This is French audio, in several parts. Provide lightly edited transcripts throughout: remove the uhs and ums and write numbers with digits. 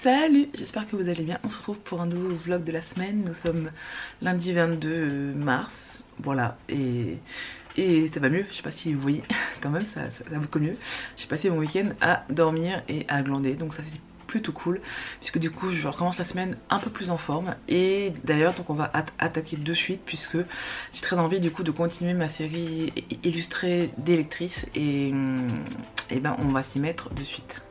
Salut, j'espère que vous allez bien. On se retrouve pour un nouveau vlog de la semaine. Nous sommes lundi 22 mars, voilà, et ça va mieux. Je sais pas si vous voyez, quand même, ça va beaucoup mieux. J'ai passé mon week-end à dormir et à glander, donc ça c'est plutôt cool, puisque du coup je recommence la semaine un peu plus en forme. Et d'ailleurs, donc on va attaquer de suite, puisque j'ai très envie du coup de continuer ma série illustrée d'électrices, et ben on va s'y mettre de suite.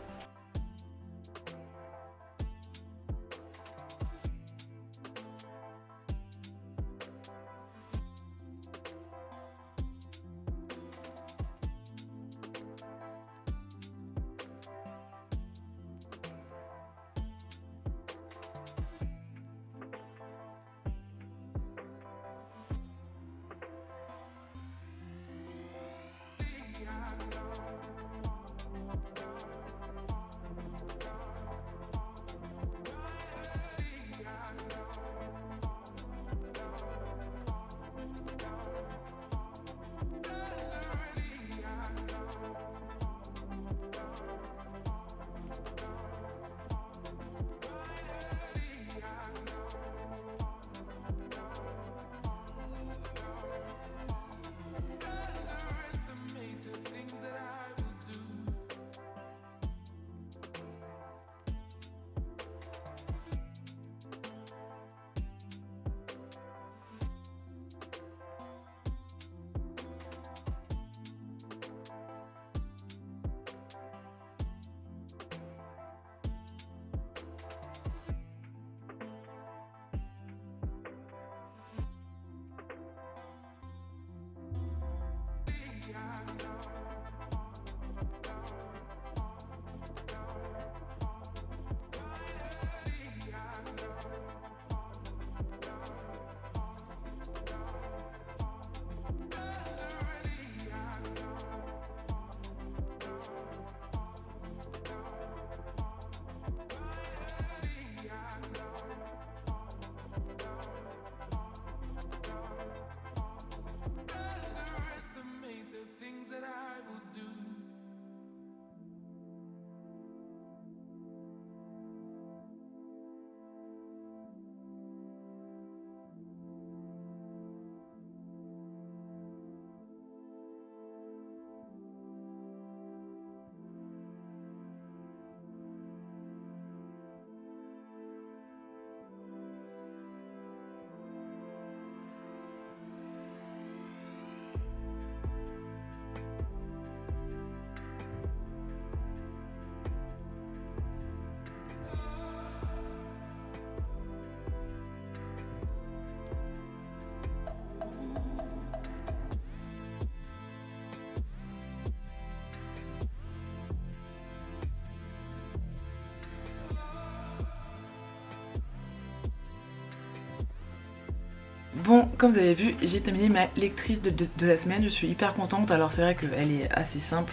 Bon, comme vous avez vu, j'ai terminé ma lectrice de la semaine. Je suis hyper contente. Alors c'est vrai qu'elle est assez simple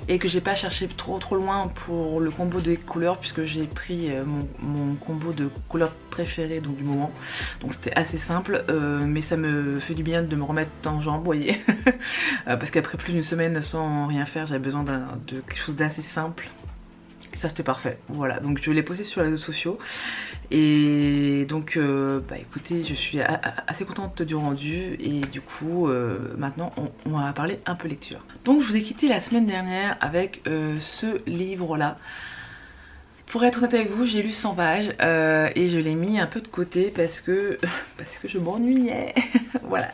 et que j'ai pas cherché trop loin pour le combo de couleurs, puisque j'ai pris mon combo de couleurs préférées donc du moment. Donc c'était assez simple, mais ça me fait du bien de me remettre en jambe, vous voyez. Parce qu'après plus d'une semaine sans rien faire, j'avais besoin de quelque chose d'assez simple. Ça c'était parfait, voilà, donc je l'ai posté sur les réseaux sociaux. Et donc bah écoutez, je suis assez contente du rendu. Et du coup maintenant on va parler un peu lecture. Donc je vous ai quitté la semaine dernière avec ce livre là. Pour être honnête avec vous, j'ai lu 100 pages et je l'ai mis un peu de côté parce que je m'ennuyais. Voilà.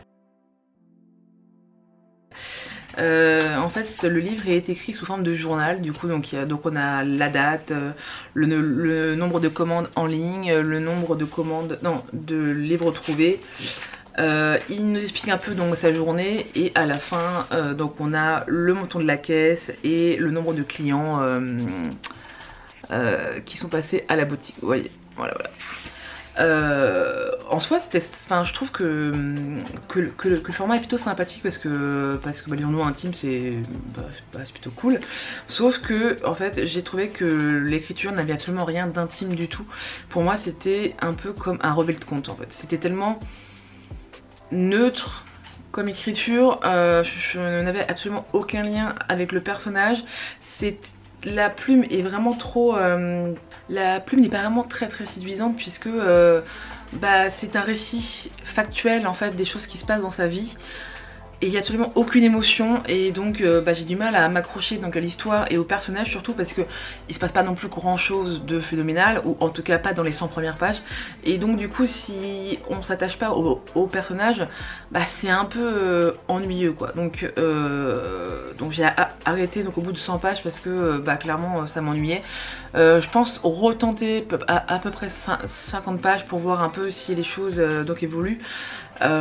En fait le livre est écrit sous forme de journal, du coup donc on a la date, le nombre de commandes en ligne, le nombre de commandes, non, de livres trouvés. Il nous explique un peu donc sa journée, et à la fin donc on a le montant de la caisse et le nombre de clients qui sont passés à la boutique, vous voyez, voilà. En soi c'était, enfin je trouve que le format est plutôt sympathique, parce que les journaux intimes c'est plutôt cool, sauf que en fait j'ai trouvé que l'écriture n'avait absolument rien d'intime du tout. Pour moi c'était un peu comme un relevé de compte en fait, c'était tellement neutre comme écriture, je n'avais absolument aucun lien avec le personnage. la plume est vraiment trop... la plume n'est pas vraiment très séduisante puisque bah, c'est un récit factuel en fait des choses qui se passent dans sa vie. Et il n'y a absolument aucune émotion et donc bah, j'ai du mal à m'accrocher à l'histoire et au personnage, surtout parce que il se passe pas non plus grand chose de phénoménal, ou en tout cas pas dans les 100 premières pages. Et donc du coup si on s'attache pas au personnage, bah, c'est un peu ennuyeux quoi. Donc j'ai arrêté donc, au bout de 100 pages parce que bah, clairement ça m'ennuyait. Je pense retenter à peu près 50 pages pour voir un peu si les choses donc évoluent.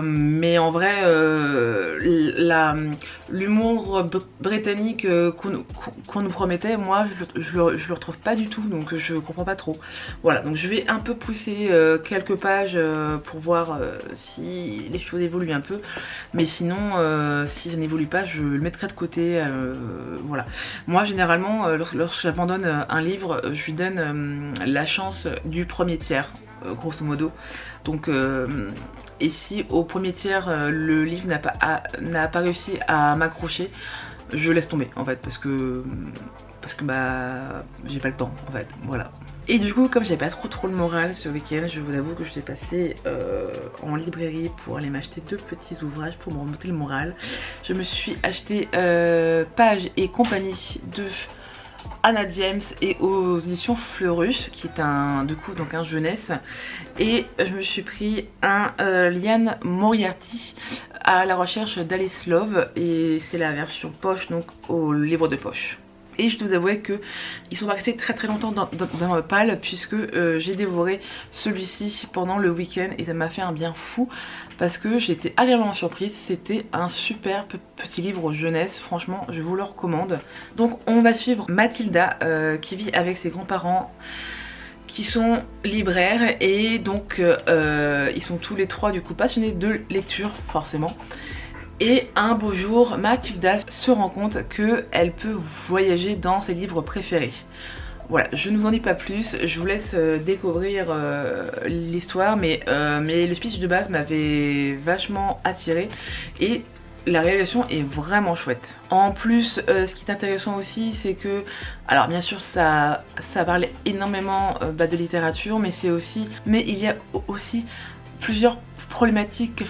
Mais en vrai l'humour britannique qu'on nous promettait, moi je le retrouve pas du tout, donc je comprends pas trop. Voilà, donc je vais un peu pousser quelques pages pour voir si les choses évoluent un peu, mais sinon si ça n'évolue pas je le mettrai de côté. Voilà, moi généralement lorsque j'abandonne un livre, je lui donne la chance du premier tiers, grosso modo. Donc et si au premier tiers le livre n'a pas réussi à m'accrocher, je laisse tomber en fait, parce que bah j'ai pas le temps en fait, voilà. Et du coup comme j'avais pas trop le moral ce week-end, je vous avoue que je suis passée en librairie pour aller m'acheter 2 petits ouvrages pour me remonter le moral. Je me suis acheté Page et compagnie de Anna James et aux éditions Fleurus, qui est un jeunesse, et je me suis pris un Liane Moriarty, à la recherche d'Alice Love, et c'est la version poche, donc au livre de poche. Et je dois avouer que ils sont restés très longtemps dans ma palle, puisque j'ai dévoré celui-ci pendant le week-end et ça m'a fait un bien fou parce que j'ai été agréablement surprise. C'était un super petit livre jeunesse, franchement je vous le recommande. Donc on va suivre Mathilda qui vit avec ses grands-parents qui sont libraires, et donc ils sont tous les 3 du coup passionnés de lecture forcément. Et un beau jour, Mathilda se rend compte qu'elle peut voyager dans ses livres préférés. Voilà, je ne vous en dis pas plus, je vous laisse découvrir l'histoire, mais le speech de base m'avait vachement attiré et la réalisation est vraiment chouette. En plus, ce qui est intéressant aussi, c'est que, alors bien sûr ça parle énormément de littérature, mais il y a aussi plusieurs problématiques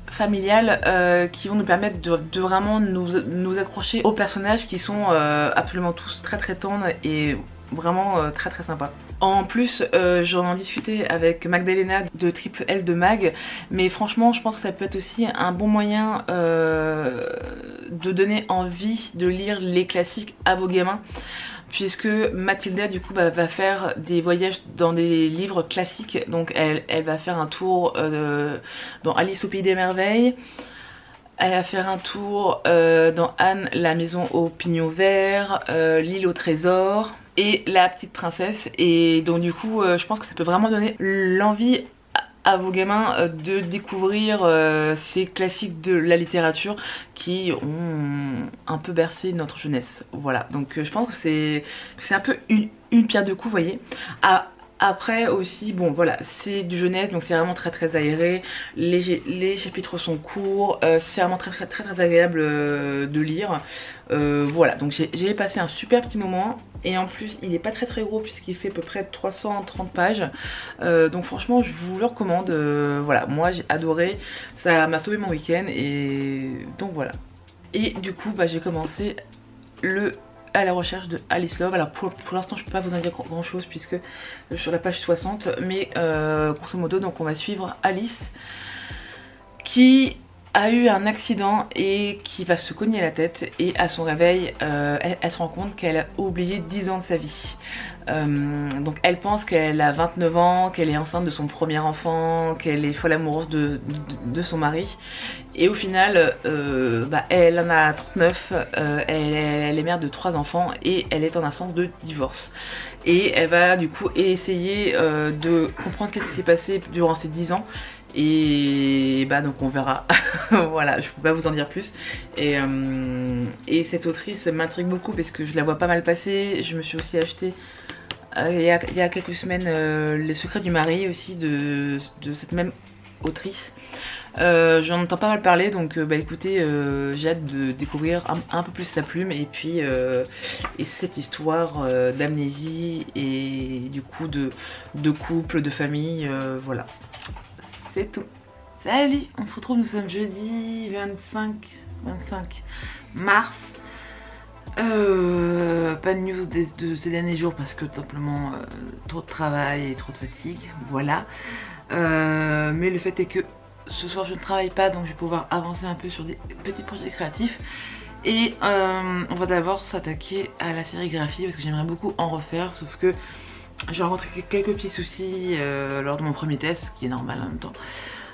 familiales qui vont nous permettre de vraiment nous accrocher aux personnages qui sont absolument tous très tendres et vraiment très sympas. En plus j'en ai discuté avec Magdalena de Triple L de Mag, mais franchement je pense que ça peut être aussi un bon moyen de donner envie de lire les classiques à vos gamins, puisque Mathilda du coup va faire des voyages dans des livres classiques. Donc elle va faire un tour dans Alice au Pays des Merveilles, elle va faire un tour dans Anne la maison au pignon vert, l'île au trésor et la petite princesse. Et donc du coup je pense que ça peut vraiment donner l'envie à vos gamins de découvrir ces classiques de la littérature qui ont un peu bercé notre jeunesse. Voilà, donc je pense que c'est un peu une pierre deux coups, vous voyez. Après aussi, bon voilà, c'est du jeunesse, donc c'est vraiment très aéré, les chapitres sont courts, c'est vraiment très agréable de lire. Voilà, donc j'ai passé un super petit moment, et en plus il est pas très gros puisqu'il fait à peu près 330 pages, donc franchement je vous le recommande. Voilà, moi j'ai adoré, ça m'a sauvé mon week-end, et donc voilà. Et du coup bah, j'ai commencé à la recherche de Alice Love. Alors pour l'instant je peux pas vous en dire grand chose puisque je suis sur la page 60, mais grosso modo donc on va suivre Alice qui a eu un accident et qui va se cogner la tête, et à son réveil elle se rend compte qu'elle a oublié 10 ans de sa vie. Donc elle pense qu'elle a 29 ans, qu'elle est enceinte de son premier enfant, qu'elle est folle amoureuse de son mari, et au final bah, elle en a 39, elle est mère de 3 enfants et elle est en instance de divorce. Et elle va du coup essayer de comprendre qu'est-ce qui s'est passé durant ces 10 ans. Et bah donc on verra. Voilà, je peux pas vous en dire plus. Et cette autrice m'intrigue beaucoup parce que je la vois pas mal passer. Je me suis aussi acheté il y a quelques semaines Les secrets du mari aussi de cette même autrice. J'en entends pas mal parler, donc bah écoutez, j'ai hâte de découvrir un peu plus la plume et puis et cette histoire d'amnésie et du coup de couple, de famille, voilà. C'est tout. Salut, on se retrouve, nous sommes jeudi 25 mars. Pas de news de ces derniers jours parce que tout simplement trop de travail et trop de fatigue, voilà. Mais le fait est que ce soir je ne travaille pas, donc je vais pouvoir avancer un peu sur des petits projets créatifs. Et on va d'abord s'attaquer à la sérigraphie parce que j'aimerais beaucoup en refaire, sauf que j'ai rencontré quelques petits soucis lors de mon premier test, ce qui est normal en même temps.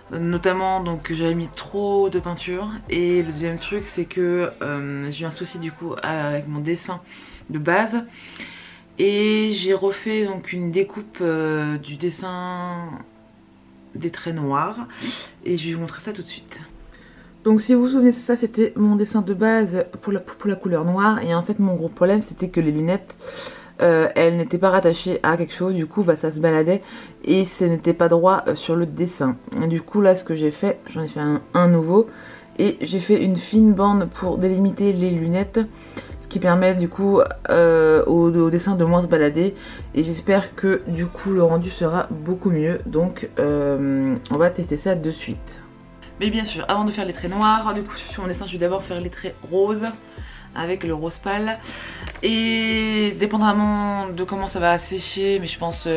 Notamment donc que j'avais mis trop de peinture, et le deuxième truc c'est que j'ai eu un souci du coup avec mon dessin de base, et j'ai refait donc une découpe du dessin des traits noirs, et je vais vous montrer ça tout de suite. Donc si vous vous souvenez, ça c'était mon dessin de base pour la couleur noire, et en fait mon gros problème c'était que les lunettes elles n'étaient pas rattachées à quelque chose, du coup bah, ça se baladait et ce n'était pas droit sur le dessin. Et du coup là ce que j'ai fait, j'en ai fait un nouveau, et j'ai fait une fine bande pour délimiter les lunettes, ce qui permet du coup au dessin de moins se balader, et j'espère que du coup le rendu sera beaucoup mieux. Donc on va tester ça de suite. Mais bien sûr, avant de faire les traits noirs, du coup sur mon dessin je vais d'abord faire les traits roses avec le rose pâle, et dépendamment de comment ça va sécher, mais je pense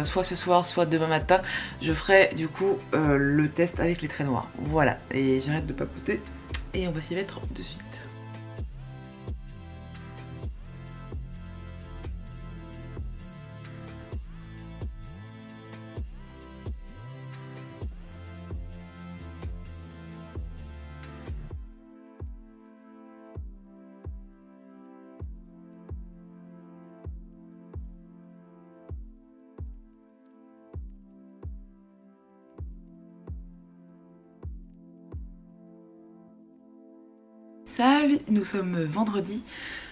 soit ce soir soit demain matin, je ferai du coup le test avec les traits noirs. Voilà, et j'arrête de papoter et on va s'y mettre de suite. Salut, nous sommes vendredi.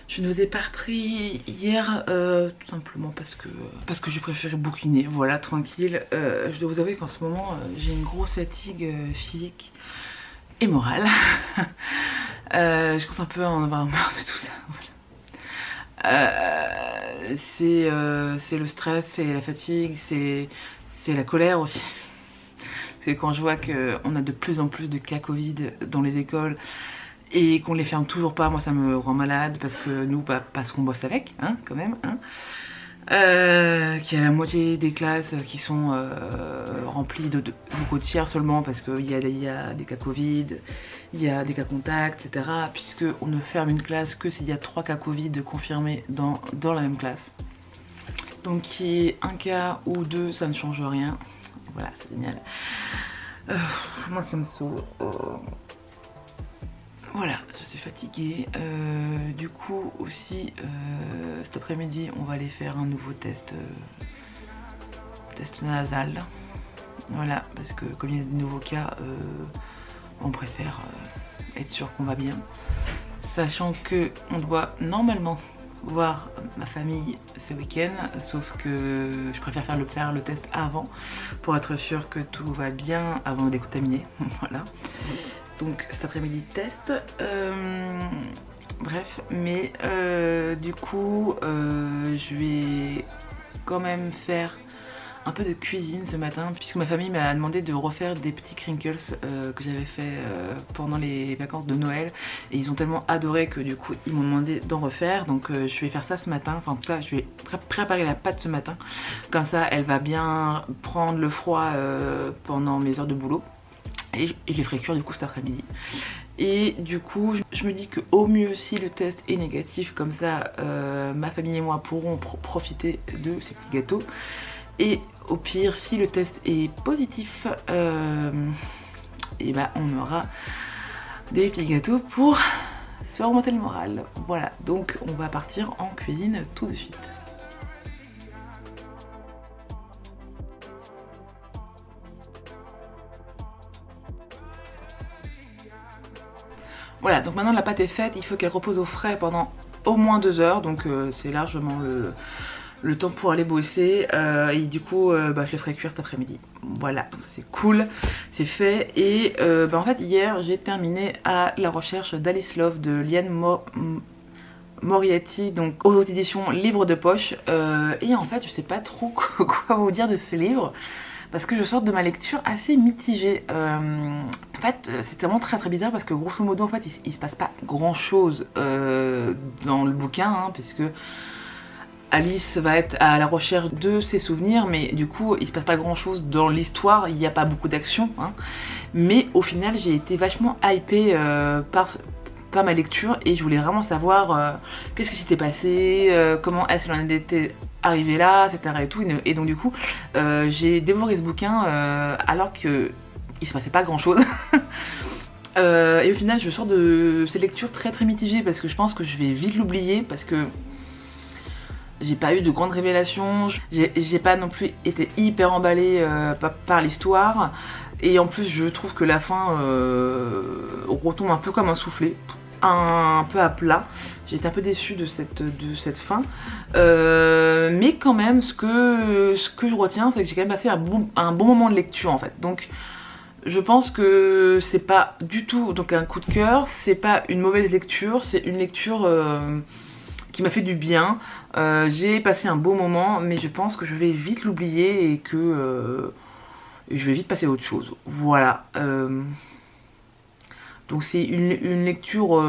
Je ne vous ai pas repris hier tout simplement parce que j'ai préféré bouquiner, voilà, tranquille. Je dois vous avouer qu'en ce moment j'ai une grosse fatigue physique et morale. Je commence un peu à en avoir marre de tout ça, voilà. C'est le stress, c'est la fatigue, c'est la colère aussi. C'est quand je vois qu'on a de plus en plus de cas Covid dans les écoles et qu'on les ferme toujours pas, moi ça me rend malade, parce que nous, parce qu'on bosse avec, hein, quand même, hein, qu'il y a la moitié des classes qui sont remplies de tiers seulement, parce qu'il y a des cas Covid, il y a des cas contacts, etc. Puisque on ne ferme une classe que s'il y a 3 cas Covid confirmés dans la même classe. Donc qu'il y ait un cas ou deux, ça ne change rien. Voilà, c'est génial. Moi ça me saoule. Voilà, je suis fatiguée. Du coup aussi cet après-midi on va aller faire un nouveau test nasal. Voilà, parce que comme il y a de nouveaux cas, on préfère être sûr qu'on va bien. Sachant que on doit normalement voir ma famille ce week-end, sauf que je préfère faire le test avant pour être sûr que tout va bien avant de les contaminer. Voilà. Donc cet après-midi test, bref, mais du coup je vais quand même faire un peu de cuisine ce matin, puisque ma famille m'a demandé de refaire des petits crinkles que j'avais fait pendant les vacances de Noël, et ils ont tellement adoré que du coup ils m'ont demandé d'en refaire. Donc je vais faire ça ce matin, enfin en tout cas je vais préparer la pâte ce matin, comme ça elle va bien prendre le froid pendant mes heures de boulot. Et je les ferai cuire du coup cet après-midi. Et du coup je me dis que au mieux, si le test est négatif, comme ça ma famille et moi pourrons profiter de ces petits gâteaux. Et au pire, si le test est positif, et bah on aura des petits gâteaux pour se remonter le moral. Voilà, donc on va partir en cuisine tout de suite. Voilà, donc maintenant la pâte est faite, il faut qu'elle repose au frais pendant au moins 2 heures, donc c'est largement le temps pour aller bosser et du coup je le ferai cuire cet après-midi. Voilà, donc ça c'est cool, c'est fait. Et en fait hier j'ai terminé à la recherche d'Alice Love de Liane Moriarty, donc aux éditions Livre de Poche. Et en fait je sais pas trop quoi vous dire de ce livre, parce que je sors de ma lecture assez mitigée. En fait c'est vraiment très très bizarre parce que grosso modo en fait il se passe pas grand chose dans le bouquin, hein, puisque Alice va être à la recherche de ses souvenirs, mais du coup il se passe pas grand chose dans l'histoire, il n'y a pas beaucoup d'action, hein. Mais au final j'ai été vachement hypée par ma lecture et je voulais vraiment savoir qu'est-ce qui s'était passé, comment est-ce qu'elle en était arrivée là, etc. et tout. Et donc du coup j'ai dévoré ce bouquin alors que il se passait pas grand chose. Et au final je sors de ces lectures très très mitigées parce que je pense que je vais vite l'oublier, parce que j'ai pas eu de grandes révélations, j'ai pas non plus été hyper emballée par l'histoire. Et en plus je trouve que la fin retombe un peu comme un soufflé, un peu à plat. J'ai été un peu déçue de cette fin. Mais quand même ce que je retiens, c'est que j'ai quand même passé un bon moment de lecture en fait. Donc je pense que c'est pas du tout donc un coup de cœur, c'est pas une mauvaise lecture, c'est une lecture qui m'a fait du bien. J'ai passé un beau moment, mais je pense que je vais vite l'oublier et que je vais vite passer à autre chose. Voilà. Donc c'est une lecture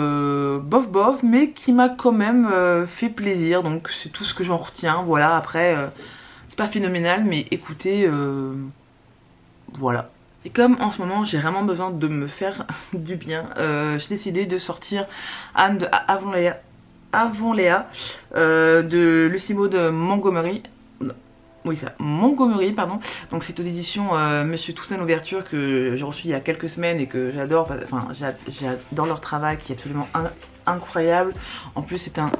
bof bof, mais qui m'a quand même fait plaisir. Donc c'est tout ce que j'en retiens. Voilà, après c'est pas phénoménal, mais écoutez, voilà. Et comme en ce moment j'ai vraiment besoin de me faire du bien, j'ai décidé de sortir Anne de Avant Léa de Lucy Maud Montgomery. Oui, ça, Montgomery, pardon. Donc c'est aux éditions Monsieur Toussaint l'Ouverture, que j'ai reçu il y a quelques semaines et que j'adore. Enfin, j'adore leur travail qui est absolument incroyable. En plus, c'est un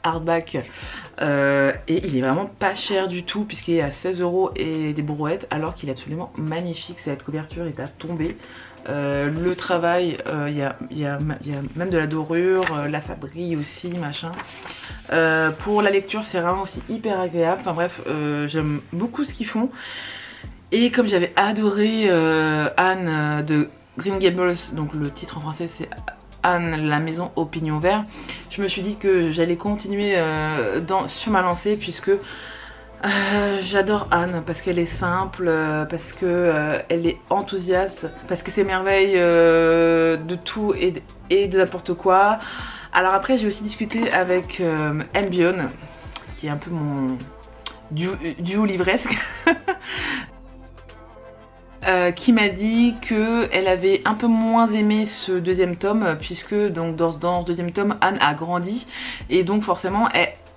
hardback et il est vraiment pas cher du tout puisqu'il est à 16 € et des brouettes, alors qu'il est absolument magnifique. Cette couverture est à tomber. Le travail, il y a même de la dorure, là ça brille aussi, machin. Pour la lecture c'est vraiment aussi hyper agréable. Enfin bref, j'aime beaucoup ce qu'ils font. Et comme j'avais adoré Anne de Green Gables, donc le titre en français c'est Anne, la maison au pignon vert, je me suis dit que j'allais continuer sur ma lancée, puisque j'adore Anne parce qu'elle est simple, parce que elle est enthousiaste, parce que c'est merveille de tout et de n'importe quoi. Alors après j'ai aussi discuté avec Ambion, qui est un peu mon duo livresque. Qui m'a dit qu'elle avait un peu moins aimé ce deuxième tome, puisque donc dans ce deuxième tome Anne a grandi et donc forcément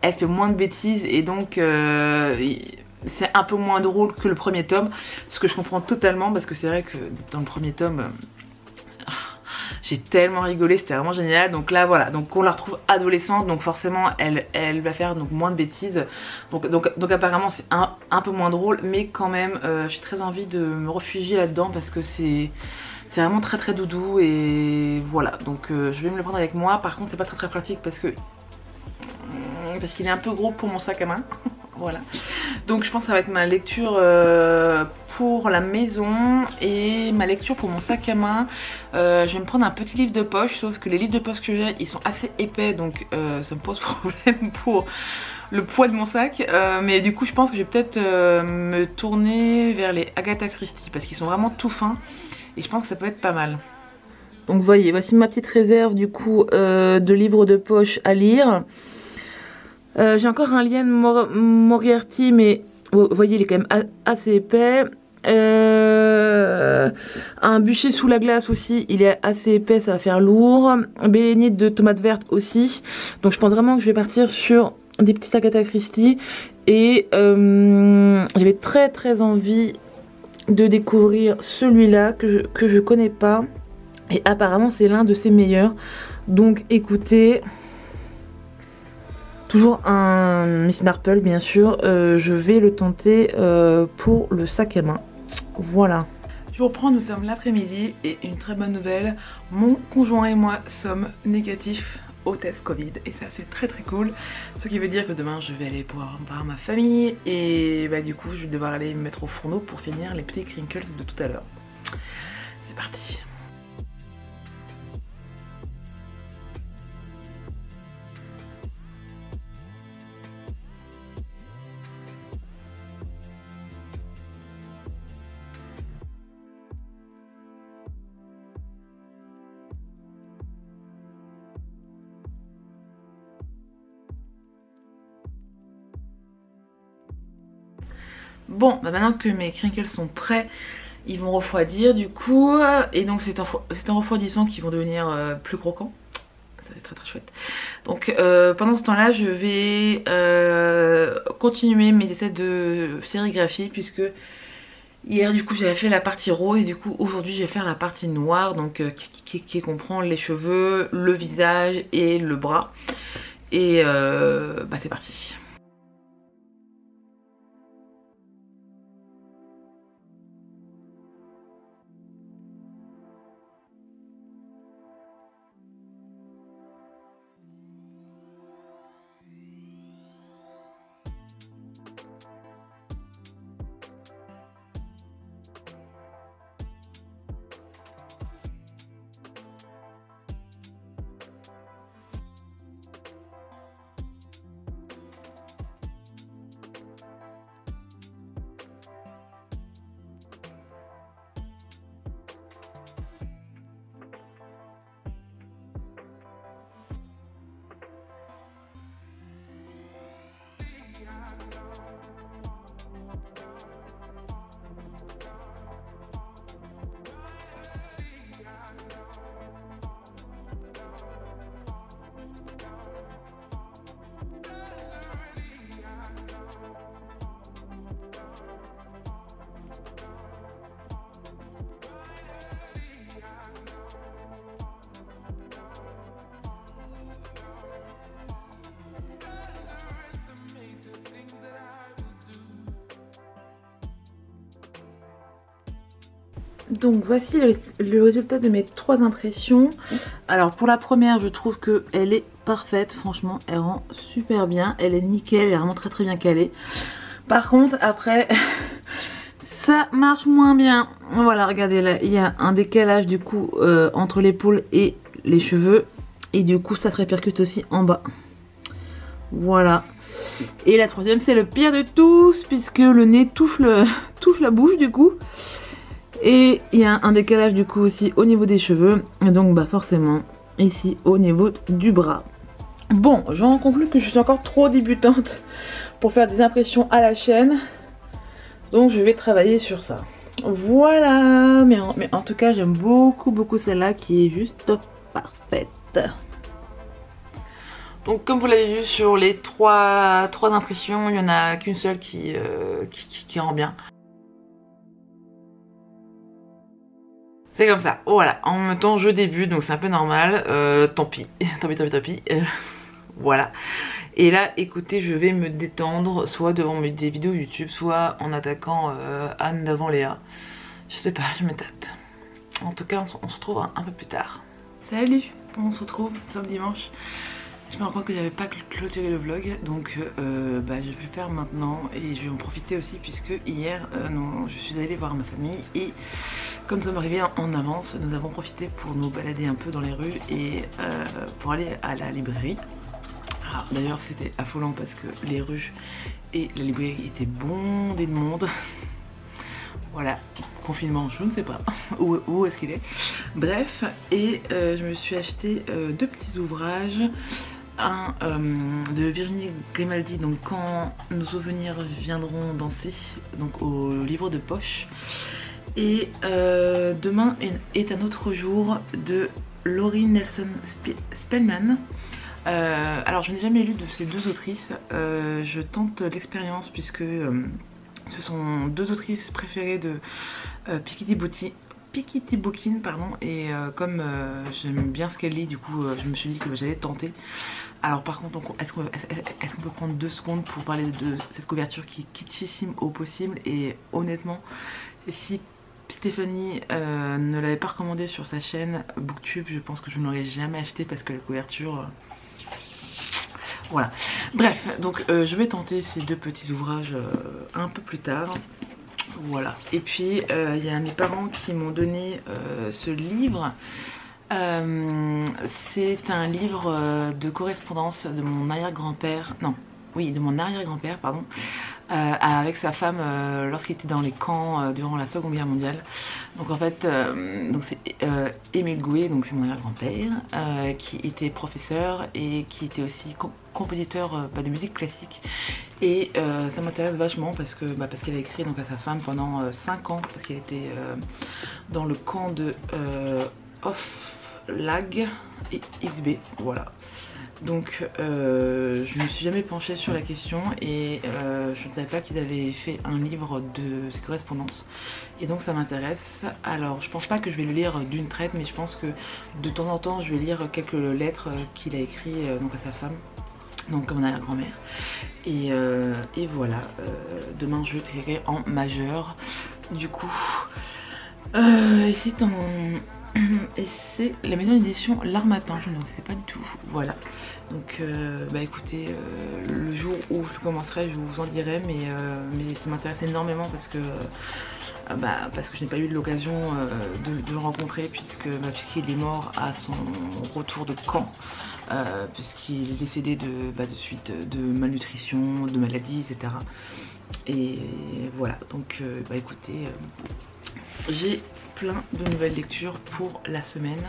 elle fait moins de bêtises, et donc c'est un peu moins drôle que le premier tome, ce que je comprends totalement, parce que c'est vrai que dans le premier tome j'ai tellement rigolé, c'était vraiment génial. Donc là voilà, donc on la retrouve adolescente, donc forcément elle va faire donc moins de bêtises, donc apparemment c'est un peu moins drôle, mais quand même j'ai très envie de me réfugier là-dedans parce que c'est vraiment très très doudou. Et voilà, donc je vais me le prendre avec moi. Par contre c'est pas très pratique parce qu'il est un peu gros pour mon sac à main. Voilà, donc je pense que ça va être ma lecture pour la maison et ma lecture pour mon sac à main. Je vais me prendre un petit livre de poche, sauf que les livres de poche que j'ai ils sont assez épais, donc ça me pose problème pour le poids de mon sac. Mais du coup je pense que je vais peut-être me tourner vers les Agatha Christie, parce qu'ils sont vraiment tout fins et je pense que ça peut être pas mal. Donc voyez, voici ma petite réserve du coup de livres de poche à lire. J'ai encore un Liane Moriarty, mais vous voyez il est quand même assez épais. Un bûcher sous la glace aussi, il est assez épais, ça va faire lourd. Bénédicte de tomates vertes aussi. Donc je pense vraiment que je vais partir sur des petits Agatha Christie. Et j'avais très envie de découvrir celui-là que je connais pas. Et apparemment c'est l'un de ses meilleurs. Donc écoutez... Toujours un Miss Marple bien sûr, je vais le tenter pour le sac à main. Voilà. Je vous reprends, nous sommes l'après-midi et une très bonne nouvelle, mon conjoint et moi sommes négatifs hôtesse Covid et ça c'est très très cool. Ce qui veut dire que demain je vais aller pouvoir voir ma famille et bah du coup je vais devoir aller me mettre au fourneau pour finir les petits crinkles de tout à l'heure. C'est parti. Bon, bah maintenant que mes crinkles sont prêts, ils vont refroidir du coup. Et donc c'est en refroidissant qu'ils vont devenir plus croquants. Ça va être très très chouette. Donc pendant ce temps-là, je vais continuer mes essais de sérigraphie puisque hier du coup j'avais fait la partie rose et du coup aujourd'hui je vais faire la partie noire donc qui comprend les cheveux, le visage et le bras. Et bah c'est parti. Donc voici le résultat de mes 3 impressions. Alors pour la première je trouve qu'elle est parfaite, franchement elle rend super bien, elle est nickel, elle est vraiment très très bien calée. Par contre après ça marche moins bien. Voilà regardez là il y a un décalage du coup entre l'épaule et les cheveux et du coup ça se répercute aussi en bas. Voilà. Et la troisième c'est le pire de tous puisque le nez touche la bouche du coup. Et il y a un décalage du coup aussi au niveau des cheveux. Et donc bah forcément ici au niveau du bras. Bon, j'en conclus que je suis encore trop débutante pour faire des impressions à la chaîne. Donc je vais travailler sur ça. Voilà, mais en tout cas j'aime beaucoup celle-là qui est juste parfaite. Donc comme vous l'avez vu sur les trois impressions, il n'y en a qu'une seule qui rend bien. C'est comme ça, voilà, en même temps je débute donc c'est un peu normal, tant pis, tant pis, voilà. Et là écoutez je vais me détendre soit devant des vidéos YouTube, soit en attaquant Anne d'avant Léa. Je sais pas, je me tâte. En tout cas on se retrouve un peu plus tard. Salut, on se retrouve sur le dimanche. Je me rends compte que j'avais pas clôturé le vlog donc bah, je vais le faire maintenant et je vais en profiter aussi puisque hier non, je suis allée voir ma famille et comme nous sommes arrivés en avance, nous avons profité pour nous balader un peu dans les rues et pour aller à la librairie. D'ailleurs c'était affolant parce que les rues et la librairie étaient bondées de monde. Voilà, confinement, je ne sais pas où est-ce qu'il est. Bref, et je me suis acheté 2 petits ouvrages. Un de Virginie Grimaldi, donc Quand nos souvenirs viendront danser, donc au livre de poche. Et Demain est un autre jour de Laurie Nelson Spellman. Alors je n'ai jamais lu de ces 2 autrices, je tente l'expérience puisque ce sont 2 autrices préférées de Piketty Bookin, pardon, et comme j'aime bien ce qu'elle lit, du coup je me suis dit que j'allais tenter. Alors par contre, est-ce qu'on peut prendre 2 secondes pour parler de cette couverture qui est kitschissime au possible et honnêtement, si Stéphanie ne l'avait pas recommandé sur sa chaîne Booktube, je pense que je ne l'aurais jamais acheté parce que la couverture Voilà, bref, donc je vais tenter ces deux petits ouvrages un peu plus tard. Voilà, et puis il y a mes parents qui m'ont donné ce livre. C'est un livre de correspondance de mon arrière-grand-père, non, oui, de mon arrière-grand-père, pardon, avec sa femme lorsqu'il était dans les camps durant la Seconde Guerre mondiale. Donc en fait, donc c'est Émile Gouet, donc c'est mon arrière-grand-père, qui était professeur et qui était aussi compositeur de musique classique. Et ça m'intéresse vachement parce que parce qu'elle a écrit donc à sa femme pendant 5 ans, parce qu'elle était dans le camp de Hof-Lag et XB, voilà. Donc je me suis jamais penchée sur la question et je ne savais pas qu'ils avaient fait un livre de ses correspondances, et donc ça m'intéresse. Alors je pense pas que je vais le lire d'une traite, mais je pense que de temps en temps je vais lire quelques lettres qu'il a écrites donc à sa femme, donc comme mon arrière-grand-mère. Et voilà, demain je vais en majeur du coup. Et c'est en... Et c'est la maison d'édition L'Harmattan, je ne sais pas du tout. Voilà. Donc écoutez, le jour où je commencerai, je vous en dirai, mais ça m'intéresse énormément parce que je n'ai pas eu l'occasion de le rencontrer puisqu'il est mort à son retour de camp, puisqu'il est décédé de suite de malnutrition, de maladies, etc. Et voilà, donc écoutez, j'ai plein de nouvelles lectures pour la semaine.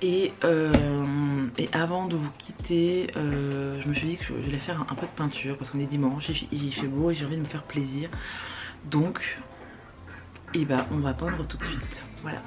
Et avant de vous quitter, je me suis dit que j'allais faire un peu de peinture parce qu'on est dimanche, il fait beau et j'ai envie de me faire plaisir. Donc, on va peindre tout de suite. Voilà.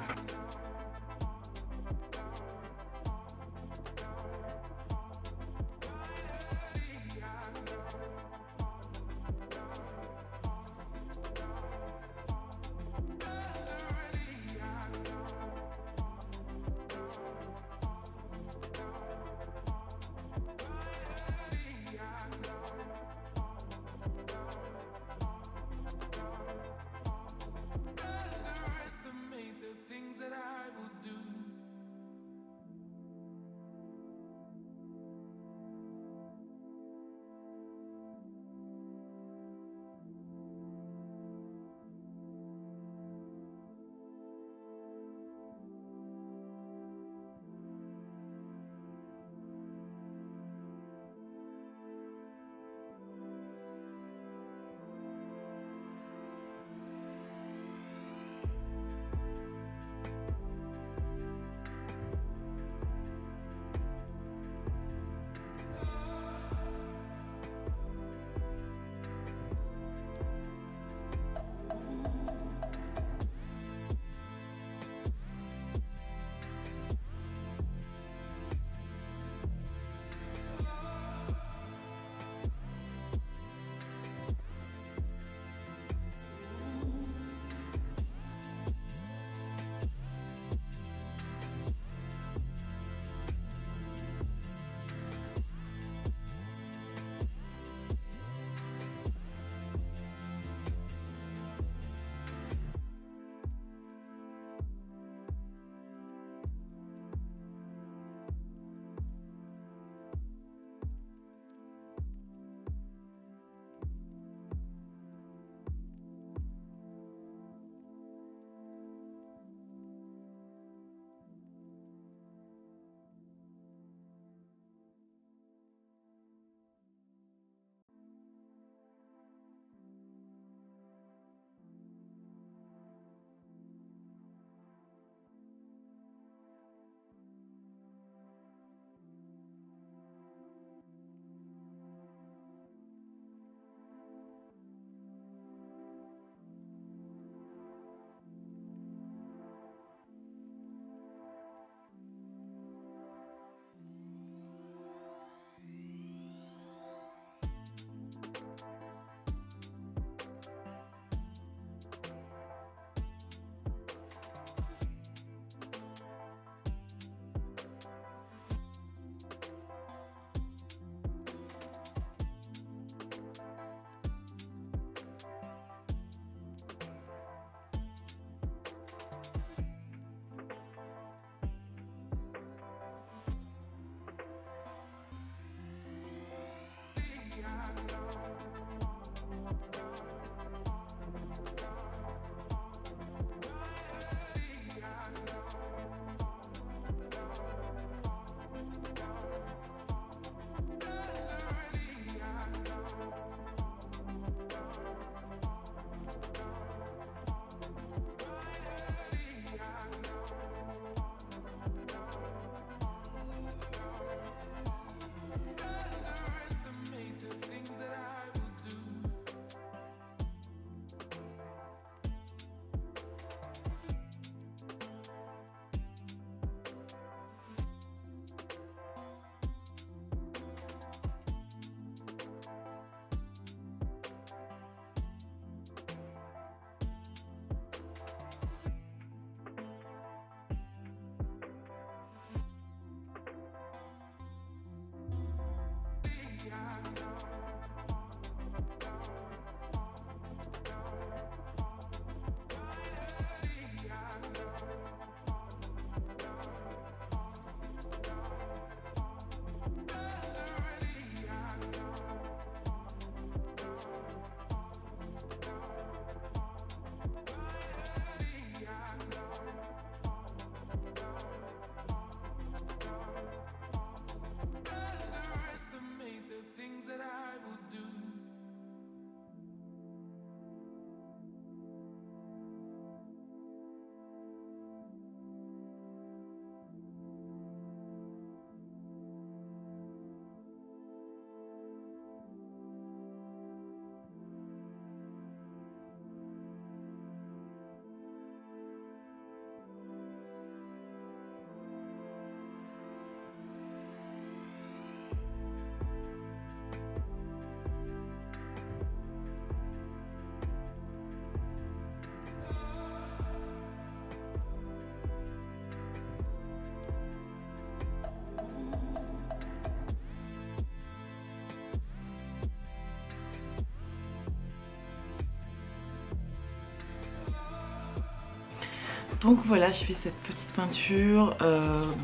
Donc voilà, j'ai fait cette petite peinture.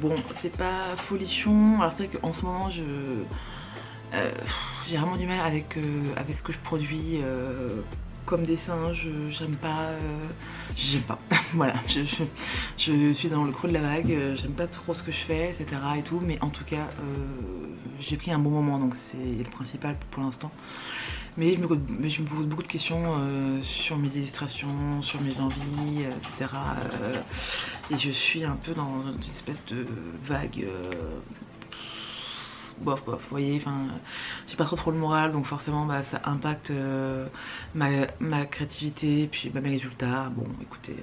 Bon, c'est pas folichon. Alors c'est vrai qu'en ce moment, j'ai vraiment du mal avec ce que je produis comme dessin. J'aime pas. J'aime pas. Voilà, je suis dans le creux de la vague. J'aime pas trop ce que je fais, etc. et tout. Mais en tout cas, j'ai pris un bon moment, donc c'est le principal pour l'instant. Mais je me pose beaucoup de questions sur mes illustrations, sur mes envies, etc. Et je suis un peu dans une espèce de vague bof bof, vous voyez, enfin j'ai pas trop le moral, donc forcément bah, ça impacte ma créativité et puis bah, mes résultats. Bon écoutez,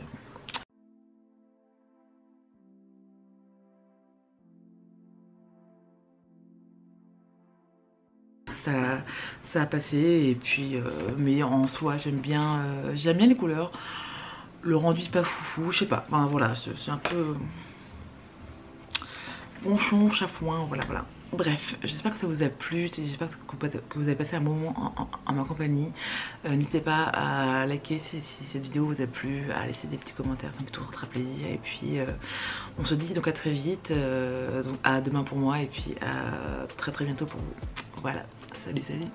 ça a passé, et puis mais en soi j'aime bien les couleurs, le rendu est pas foufou, je sais pas, enfin voilà, c'est un peu ronchon, chafouin, voilà voilà. Bref, j'espère que ça vous a plu, j'espère que vous avez passé un moment en ma compagnie. N'hésitez pas à liker si cette vidéo vous a plu, à laisser des petits commentaires, ça me fait toujours très plaisir. Et puis on se dit donc à très vite, donc à demain pour moi, et puis à très bientôt pour vous. Voilà, salut salut.